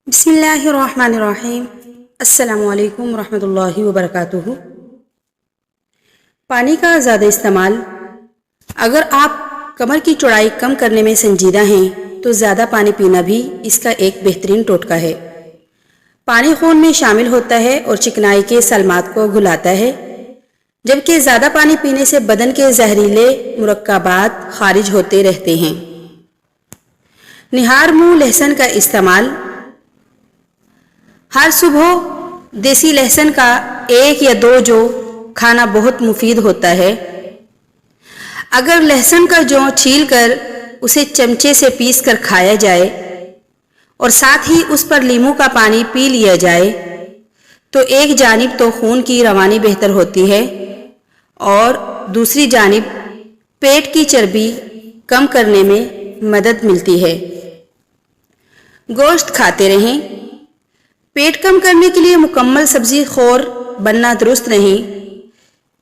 بسم اللہ الرحمن الرحیم۔ السلام علیکم ورحمۃ اللہ وبرکاتہ۔ پانی کا زیادہ استعمال۔ اگر آپ کمر کی چوڑائی کم کرنے میں سنجیدہ ہیں تو زیادہ پانی پینا بھی اس کا ایک بہترین ٹوٹکا ہے۔ پانی خون میں شامل ہوتا ہے اور چکنائی کے سالمات کو گھلاتا ہے، جبکہ زیادہ پانی پینے سے بدن کے زہریلے مرکبات خارج ہوتے رہتے ہیں۔ نہار منہ لہسن کا استعمال۔ ہر صبح دیسی لہسن کا 1 یا 2 جو کھانا بہت مفید ہوتا ہے۔ اگر لہسن کا جو چھیل کر اسے چمچے سے پیس کر کھایا جائے اور ساتھ ہی اس پر لیموں کا پانی پی لیا جائے تو ایک جانب تو خون کی روانی بہتر ہوتی ہے اور دوسری جانب پیٹ کی چربی کم کرنے میں مدد ملتی ہے۔ گوشت کھاتے رہیں۔ پیٹ کم کرنے کے لیے مکمل سبزی خور بننا درست نہیں،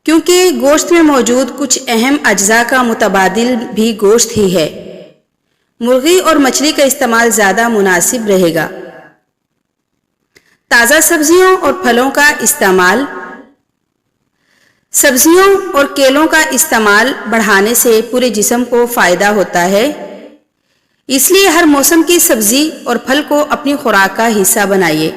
کیونکہ گوشت میں موجود کچھ اہم اجزاء کا متبادل بھی گوشت ہی ہے۔ مرغی اور مچھلی کا استعمال زیادہ مناسب رہے گا۔ تازہ سبزیوں اور پھلوں کا استعمال۔ سبزیوں اور کیلوں کا استعمال بڑھانے سے پورے جسم کو فائدہ ہوتا ہے، اس لیے ہر موسم کی سبزی اور پھل کو اپنی خوراک کا حصہ بنائیے۔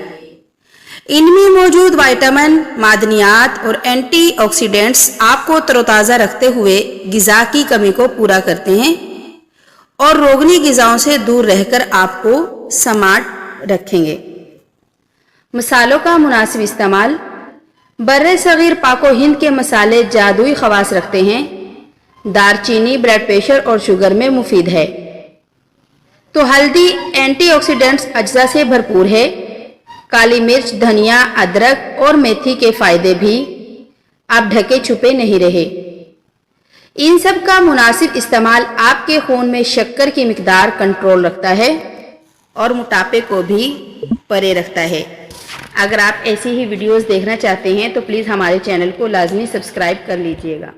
ان میں موجود وٹامن، معدنیات اور اینٹی آکسیڈنٹس آپ کو تر و تازہ رکھتے ہوئے غذا کی کمی کو پورا کرتے ہیں اور روگنی غذاؤں سے دور رہ کر آپ کو سمارٹ رکھیں گے۔ مصالحوں کا مناسب استعمال۔ بر صغیر پاک و ہند کے مصالحے جادوئی خواص رکھتے ہیں۔ دار چینی بلڈ پریشر اور شوگر میں مفید ہے، تو ہلدی اینٹی آکسیڈنٹس اجزاء سے بھرپور ہے۔ کالی مرچ، دھنیا، ادرک اور میتھی کے فائدے بھی آپ ڈھکے چھپے نہیں رہے۔ ان سب کا مناسب استعمال آپ کے خون میں شکر کی مقدار کنٹرول رکھتا ہے اور موٹاپے کو بھی پرے رکھتا ہے۔ اگر آپ ایسی ہی ویڈیوز دیکھنا چاہتے ہیں تو پلیز ہمارے چینل کو لازمی سبسکرائب کر لیجئے گا۔